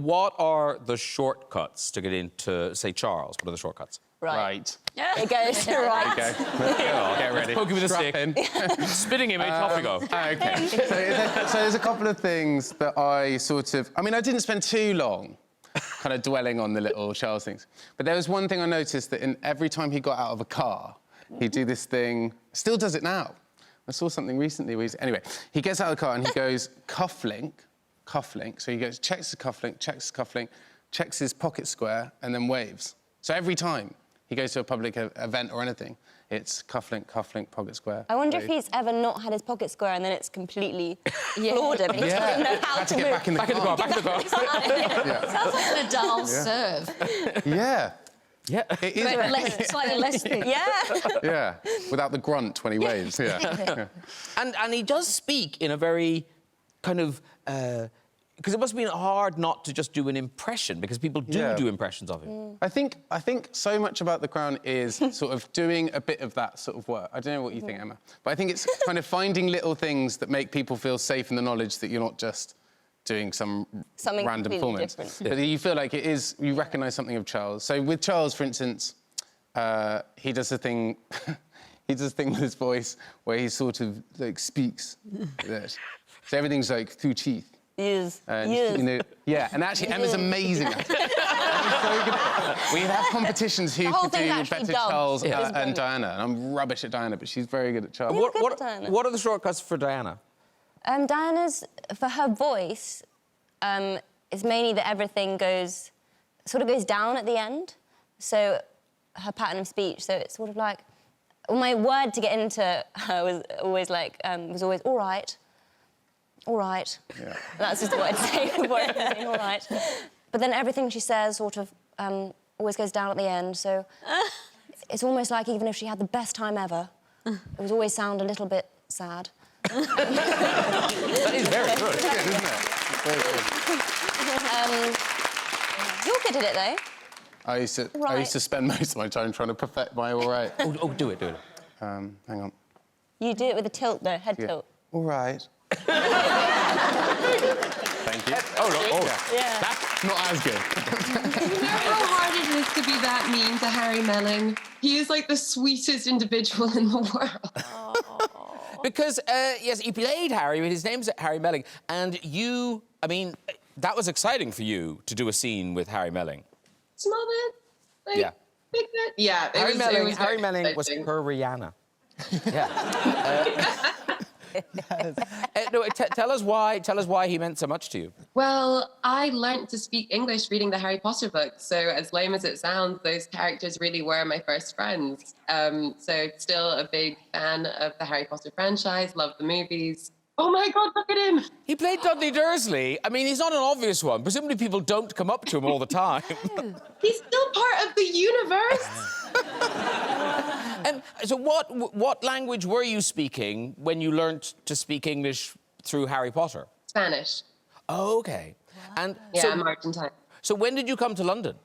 what are the shortcuts to get into, say, Charles? What are the shortcuts? Right. It goes to right. Okay. Get ready. Poke you with a Strap stick. in. Spitting image, off we go. Okay. So there's a couple of things that I sort of... I mean, I didn't spend too long kind of dwelling on the little Charles things. But there was one thing I noticed that every time he got out of a car, he'd do this thing... Still does it now. I saw something recently where anyway, he gets out of the car and he goes, cufflink. So he goes, checks the cufflink, checks his pocket square, and then waves. So every time he goes to a public event or anything, it's cufflink, pocket square. I wonder if he's ever not had his pocket square and then it's completely floored him. He doesn't know how Had to move. get back in the car. Back in the car. Sounds like Nadal serve. Yeah. Yeah. It is. But slightly less thing. Yeah. Yeah. Without the grunt when he waves. Yeah. And he does speak in a very kind of... because it must have been hard not to just do an impression, because people do impressions of him. I think so much about The Crown is sort of doing a bit of that sort of work. I don't know what you think, Emma, but I think it's kind of finding little things that make people feel safe in the knowledge that you're not just doing something random performance. Different. But you feel like it is, you recognise something of Charles. So with Charles, for instance, he does a thing... He does a thing with his voice where he sort of, like, speaks. So everything's, like, through teeth. Yes. You know, yeah, and actually, Emma's amazing at it. Emma's so good at it. We have competitions who could do better Charles and Diana, and I'm rubbish at Diana, but she's very good at Charles. What are the shortcuts for Diana? Diana's, for her voice, is mainly that everything sort of goes down at the end. So her pattern of speech, so it's sort of like... Well, my word to get into her was always like, all right. All right. Yeah. That's just what I'd say before everything, all right. But then everything she says sort of always goes down at the end, so it's almost like even if she had the best time ever, it would always sound a little bit sad. That is very good. It's good, isn't it? Very good. You're good at it, though. I used to spend most of my time trying to perfect my all right. Oh, do it. Hang on. You do it with a tilt, though, head tilt. All right. Thank you. Yeah. That's not as good. Do you know how hard it is to be that mean to Harry Melling? He is like the sweetest individual in the world. Because, yes, he played Harry, but his name's Harry Melling, and you, I mean, that was exciting for you to do a scene with Harry Melling. Small bit? Like, big bit? Yeah, Harry Melling was her Rihanna. Yeah. No, tell us why he meant so much to you. Well, I learnt to speak English reading the Harry Potter books, so as lame as it sounds, those characters really were my first friends. So still a big fan of the Harry Potter franchise, love the movies. Oh my God, look at him! He played Dudley Dursley. I mean, he's not an obvious one. Presumably people don't come up to him all the time. He's still part of the universe! So what language were you speaking when you learnt to speak English through Harry Potter? Spanish. Oh, OK. And yeah, I'm Argentine. So when did you come to London?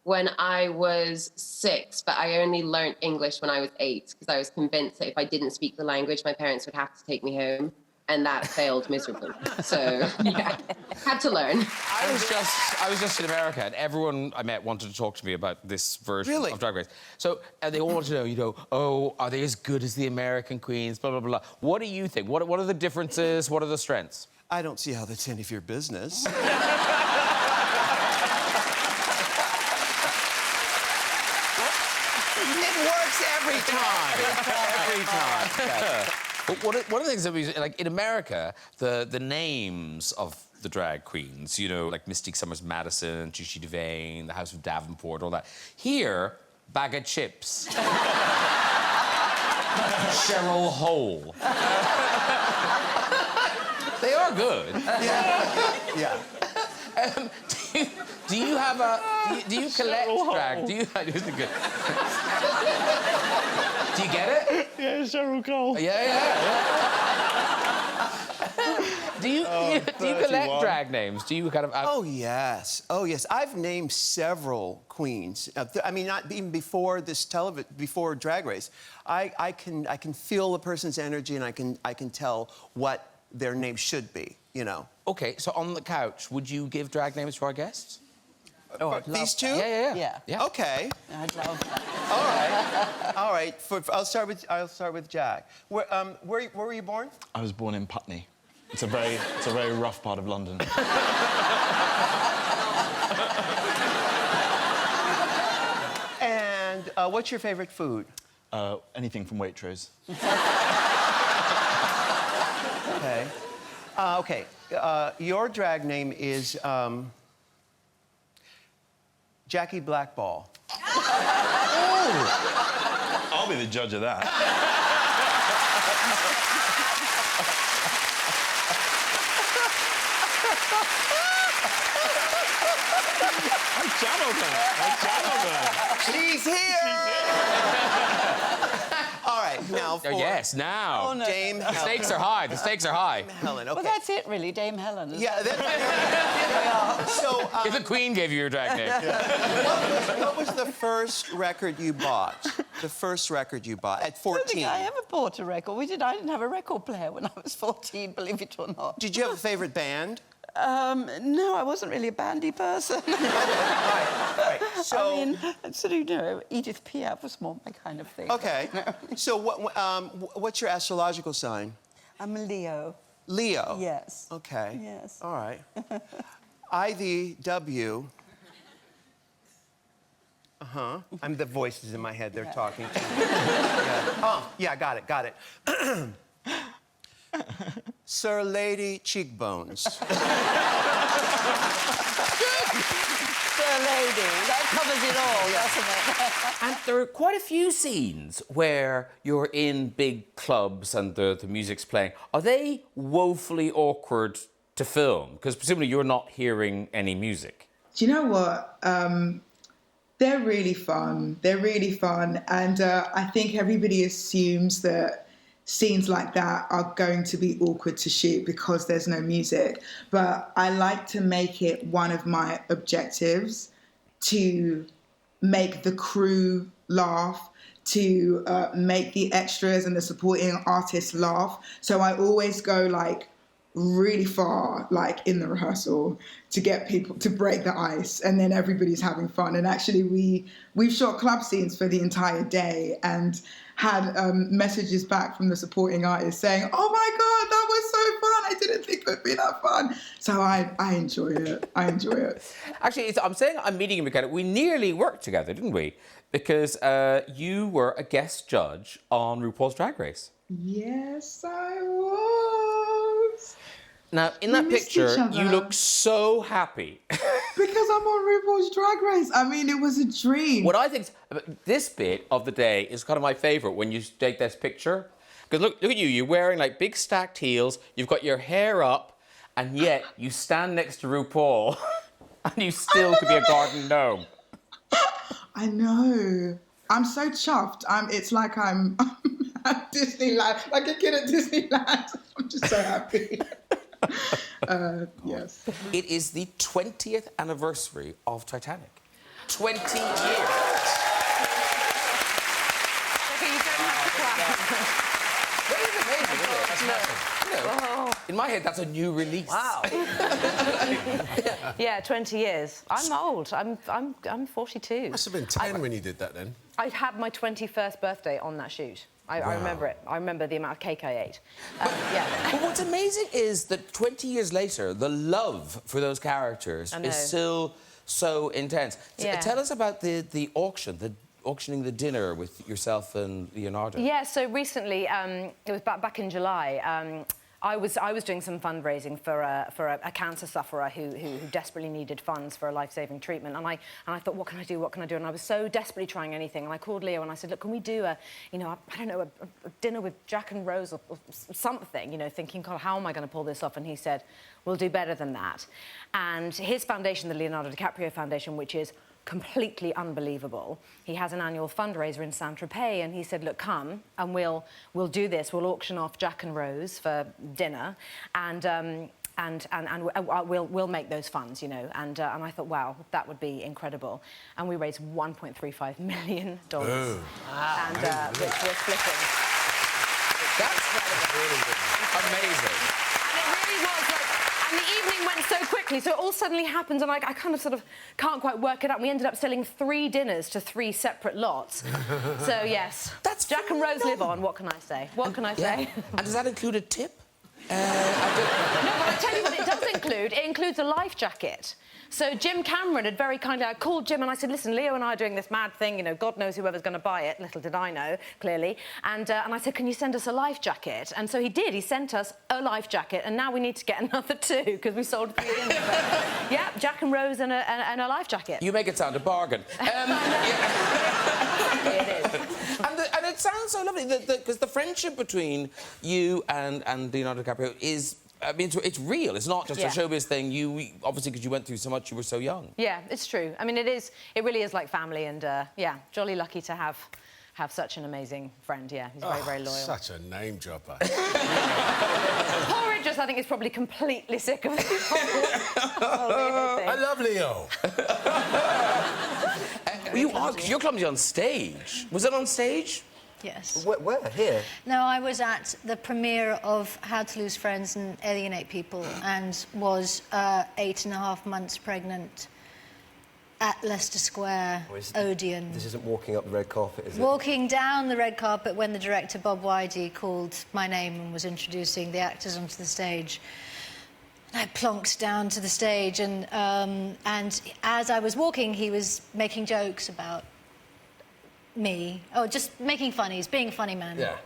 When I was 6, but I only learnt English when I was 8, because I was convinced that if I didn't speak the language, my parents would have to take me home. And that failed miserably. So, yeah, had to learn. I was just in America, and everyone I met wanted to talk to me about this version of Drag Race. So they all wanted to know, oh, are they as good as the American queens, blah, blah, blah. What do you think? What are the differences? What are the strengths? I don't see how that's any of your business. It works every time. Every time. Yes. But one of the things that we like in America, the names of the drag queens, you know, like Mystique Summers Madison, Gigi Devane, the House of Davenport, all that. Here, Bag of Chips. Cheryl Hole. They are good. Yeah. Do you have a... Do you collect drag? Do you... Do you get it? Yeah, Cheryl Cole. Yeah. Do you collect drag names? Do you kind of... Oh, yes. I've named several queens. I mean, not even before this before Drag Race. I can feel a person's energy, and I can tell what their name should be. you know. OK, so on the couch, would you give drag names to our guests? Oh, I'd love These two? Yeah. Okay. I'd love that. All right. All right. I'll start with Jack. Where were you born? I was born in Putney. It's a very rough part of London. And what's your favorite food? Anything from Waitrose. Okay. Okay. Your drag name is Jackie Blackball. I'll be the judge of that. I channeled her. She's here. All right. Now for Yes, now. Oh, no. Dame The Helen. stakes are high. The stakes are high. Helen. Okay. Well, that's it, really, Dame Helen. Yeah. So, If the Queen gave you your drag name. what was the first record you bought? The first record you bought at I don't 14? think I ever bought a record. I didn't have a record player when I was 14, believe it or not. Did you have a favorite band? No, I wasn't really a bandy person. All right. So, I mean, sort of, you know, Edith Piaf was more my kind of thing. okay. So, what's your astrological sign? I'm a Leo. Leo. Yes. Okay. Yes. All right. IDW. I'm the voices in my head. They're talking to me. Yeah. Oh, yeah. Got it. Sir Lady Cheekbones. Sir Lady. That covers it all, doesn't it? And there are quite a few scenes where you're in big clubs and the music's playing. Are they woefully awkward to film? Because presumably you're not hearing any music. Do you know what? They're really fun. And I think everybody assumes that scenes like that are going to be awkward to shoot because there's no music. But I like to make it one of my objectives to make the crew laugh, to make the extras and the supporting artists laugh. So I always go like really far, like in the rehearsal, to get people to break the ice, and then everybody's having fun. And actually we've shot club scenes for the entire day and had messages back from the supporting artists saying, "Oh my God, that was so fun. I didn't think it would be that fun." So I enjoy it. Actually, I'm saying I'm meeting you because we nearly worked together, didn't we? Because you were a guest judge on RuPaul's Drag Race. Yes, I was. Now, in that missed each picture, other. you look so happy. Because I'm on RuPaul's Drag Race. I mean, it was a dream. What I think this bit of the day is kind of my favourite when you take this picture. Because look at you, you're wearing like big stacked heels, you've got your hair up, and yet you stand next to RuPaul and you still could be a garden gnome. I know. I'm so chuffed. It's like I'm at Disneyland, like a kid at Disneyland. I'm just so happy. Yes. It is the 20th anniversary of Titanic. 20 years. Okay, you don't have to clap. That is amazing, isn't it? That's massive. You know, in my head, that's a new release. Wow. Yeah, 20 years. I'm old. I'm 42. Must have been 10 when you did that then. I had my 21st birthday on that shoot. I remember it. I remember the amount of cake I ate. Yeah. But what's amazing is that 20 years later, the love for those characters is still so intense. Yeah. Tell us about the auctioning the dinner with yourself and Leonardo. Yeah, so recently, it was back in July, I was doing some fundraising for a cancer sufferer who desperately needed funds for a life-saving treatment, and I thought, what can I do? And I was so desperately trying anything, and I called Leo and I said, look, can we do a dinner with Jack and Rose or something? You know, thinking, God, how am I going to pull this off? And he said, we'll do better than that. And his foundation, the Leonardo DiCaprio Foundation, which is completely unbelievable. He has an annual fundraiser in Saint-Tropez, and he said, look, come, and we'll do this. We'll auction off Jack and Rose for dinner, and we'll make those funds, you know. And I thought, wow, that would be incredible. And we raised $1.35 million. Oh. Wow. And we're splitting. That's amazing. And it really was like, time went so quickly, so it all suddenly happens, and I kind of sort of can't quite work it out. We ended up selling 3 dinners to 3 separate lots. So, yes. That's Jack and Rose live on, what can I say? What can I say? And does that include a tip? No, but I tell you what it does include. It includes a life jacket. So Jim Cameron had very kindly... I called Jim and I said, listen, Leo and I are doing this mad thing, you know, God knows whoever's going to buy it. Little did I know, clearly. And I said, can you send us a life jacket? And so he did. He sent us a life jacket, and now we need to get another 2, because we sold 3 dinners. Yeah, Jack and Rose and a life jacket. You make it sound a bargain. It is. And it sounds so lovely, because the friendship between you and Leonardo DiCaprio is... I mean, it's real. It's not just a showbiz thing. Obviously, because you went through so much, you were so young. Yeah, it's true. I mean, it really is like family, and yeah, jolly lucky to have such an amazing friend. Yeah, he's very, very loyal. Such a name dropper. Porridge, I think, is probably completely sick of the I love Leo. You're clumsy on stage. Was it on stage? Yes. Where? Here? No, I was at the premiere of How to Lose Friends and Alienate People and was 8.5 months pregnant at Leicester Square, Odeon. This isn't walking up the red carpet, is it? Walking down the red carpet when the director, Bob Whitey, called my name and was introducing the actors onto the stage. I plonked down to the stage and as I was walking, he was making jokes about me. Oh, just making funnies, being a funny man. Yeah.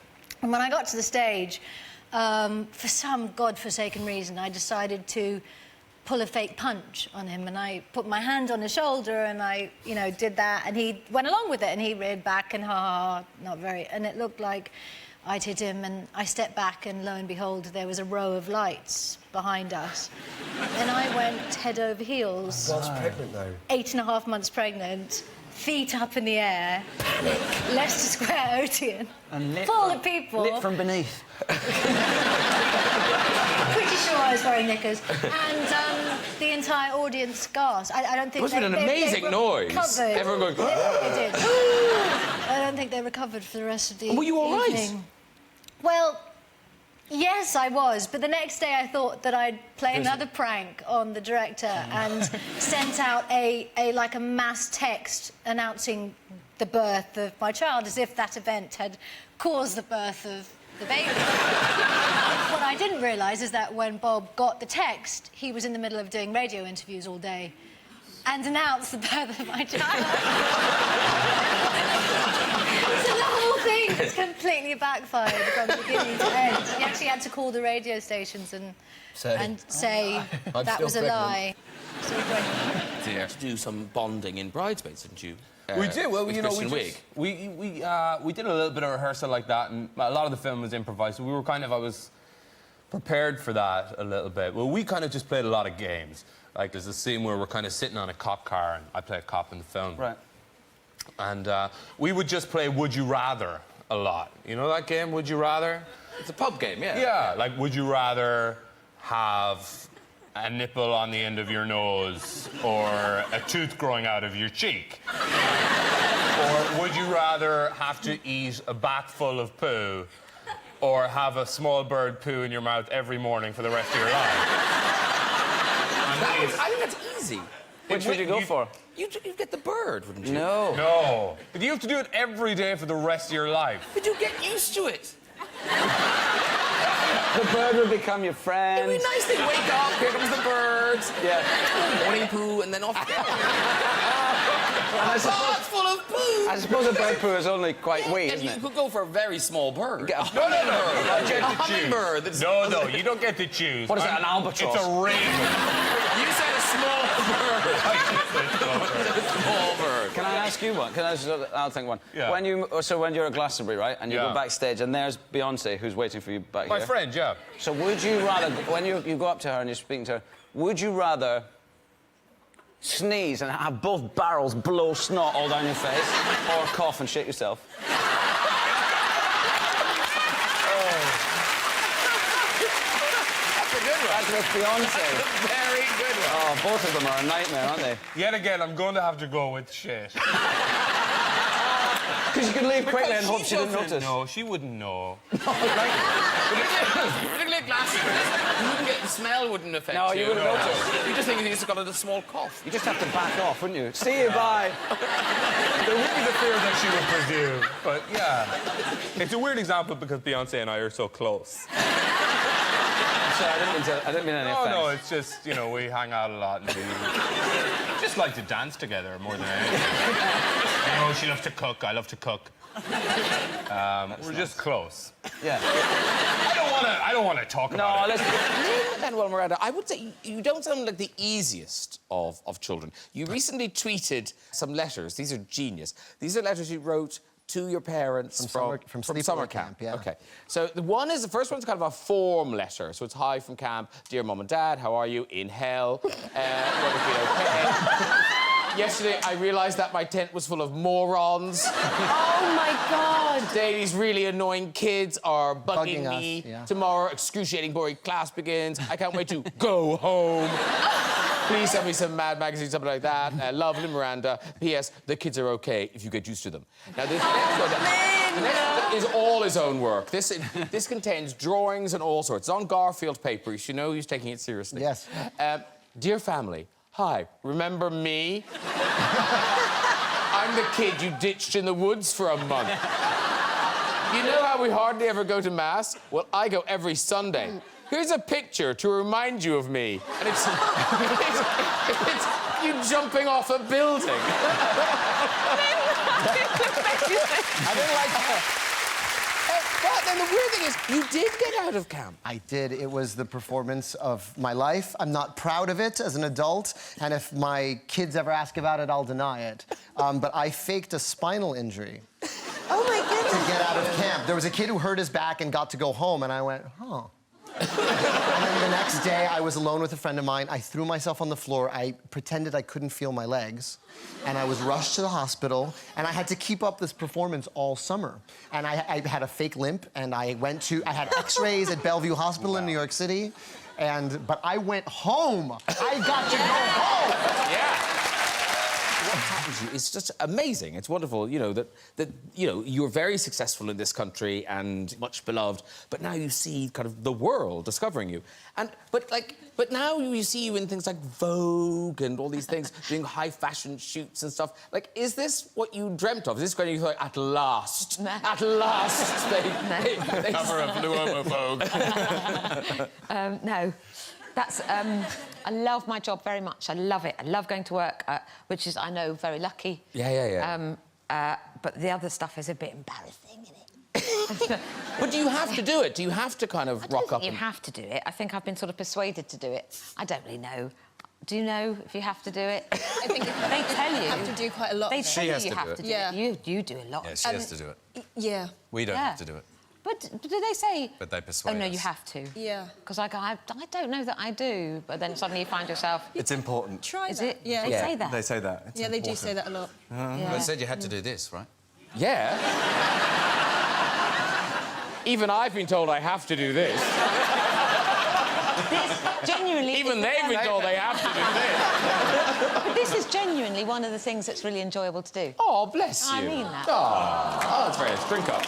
And when I got to the stage, for some godforsaken reason, I decided to pull a fake punch on him, and I put my hand on his shoulder, and I, you know, did that, and he went along with it, and he reared back, and ha, not very, and it looked like I'd hit him, and I stepped back, and lo and behold, there was a row of lights behind us. And I went head over heels. Whilst pregnant, though. 8.5 months pregnant. Feet up in the air, Leicester Square Odeon, full of people. Lit from beneath. Pretty sure I was wearing knickers. And the entire audience gasped. I don't think it must have been an amazing noise. Recovered. Everyone going... They did. I don't think they recovered for the rest of the evening. Were you all right? Well... Yes, I was, but the next day I thought that I'd play another prank on the director and sent out a mass text announcing the birth of my child, as if that event had caused the birth of the baby. What I didn't realise is that when Bob got the text, he was in the middle of doing radio interviews all day and announced the birth of my child. So the whole thing was completely backfired from beginning to end. He actually had to call the radio stations and say that was a lie. So you have to do some bonding in Bridesmaids, didn't you? We did. Well, you know, we did a little bit of rehearsal like that, and a lot of the film was improvised. So we were I was prepared for that a little bit. Well, we kind of just played a lot of games. Like, there's a scene where we're kind of sitting on a cop car, and I play a cop in the film. Right. And we would just play Would You Rather a lot. You know that game, Would You Rather? It's a pub game, yeah. Yeah, like, would you rather have a nipple on the end of your nose or a tooth growing out of your cheek? Or would you rather have to eat a bat full of poo or have a small bird poo in your mouth every morning for the rest of your life? I think that's easy. Which would you go for? You'd get the bird, wouldn't you? No. No. But you have to do it every day for the rest of your life. But you get used to it. The bird would become your friend. It'd be nice to wake up, here comes the birds. Yeah. Morning poo, and then off you go. It's full of poo. I suppose a bird poo is only quite wee, isn't it? You could go for a very small bird. No. You get to choose. No, you don't get to choose. What is it, an albatross? It's a raven. You said a small bird. A small bird. Can I ask you one? I'll think one. Yeah. When you're at Glastonbury, right, and you go backstage, and there's Beyonce who's waiting for you back here. My friend, yeah. So would you rather, when you go up to her and you're speaking to her, would you rather sneeze and have both barrels blow snot all down your face, or cough and shit yourself? That's a good one. That's with Beyonce. That's a very good one. Oh, both of them are a nightmare, aren't they? Yet again, I'm going to have to go with shit. Because you can leave quickly and hope she didn't doesn't notice. know. She wouldn't know. Particularly glasses. You wouldn't get the smell wouldn't affect you. No, you wouldn't notice. You just think he's got a small cough. You just have to back off, wouldn't you? See you, bye. There would be the fear that she would presume, but yeah. It's a weird example because Beyonce and I are so close. Sorry, I didn't mean any offense. No, it's just, you know, we hang out a lot and we just like to dance together more than anything. You know, she loves to cook, I love to cook. We're just close. Yeah. I don't want to talk about it. No, listen. Manuel Miranda, I would say you don't sound like the easiest of children. You recently tweeted some letters. These are genius. These are letters you wrote to your parents from summer camp. Yeah. Okay. So the first one's kind of a form letter. So it's hi from camp, dear mum and dad, how are you? In hell. Okay. Yesterday, I realised that my tent was full of morons. Oh, my God. Today, these really annoying kids are bugging me. us, yeah. Tomorrow, excruciating, boring class begins. I can't wait to go home. Please send me some Mad magazine, something like that. Lovely, Miranda. P.S. The kids are okay if you get used to them. Now, this next one the next is all his own work. This contains drawings and all sorts. It's on Garfield paper. You should know he's taking it seriously. Yes. Dear family, hi, remember me? I'm the kid you ditched in the woods for a month. You know how we hardly ever go to Mass? Well, I go every Sunday. Here's a picture to remind you of me. And it's you jumping off a building. I didn't like that. But then the weird thing is, you did get out of camp. I did. It was the performance of my life. I'm not proud of it as an adult, and if my kids ever ask about it, I'll deny it. But I faked a spinal injury. Oh, my goodness. To get out of camp. There was a kid who hurt his back and got to go home, and I went, huh. And then the next day, I was alone with a friend of mine. I threw myself on the floor. I pretended I couldn't feel my legs. And I was rushed to the hospital. And I had to keep up this performance all summer. And I had a fake limp. And I had x-rays at Bellevue Hospital in New York City. But I went home. I got to go home. Yeah. What happens to you is just amazing. It's wonderful, you know, that you know, you're very successful in this country and much beloved, but now you see kind of the world discovering you. But now you see you in things like Vogue and all these things, doing high fashion shoots and stuff. Like, is this what you dreamt of? Is this when you thought, at last, they cover of Blue Homo Vogue? No. That's, I love my job very much. I love it. I love going to work, which is, I know, very lucky. Yeah. But the other stuff is a bit embarrassing, isn't it? But do you have to do it? Do you have to kind of rock up? You have to do it. I think I've been sort of persuaded to do it. I don't really know. Do you know if you have to do it? I think they tell you. You have to do quite a lot. They of it. tell you have to do it. You do a lot. Yeah, she has to do it. Yeah. We don't have to do it. But do they say... But they persuade Oh, no, us. you have to. Yeah. Because I don't know that I do. But then suddenly you find yourself... It's important. Try Is that. it? Yeah. They say that? They say that. It's yeah, they do important. say that a lot. They said you had to do this, right? Yeah. Even I've been told I have to do this. Genuinely... Even they've been told they have to do this. But this is genuinely one of the things that's really enjoyable to do. Oh, bless you. I mean that. Oh, that's very nice. Drink up.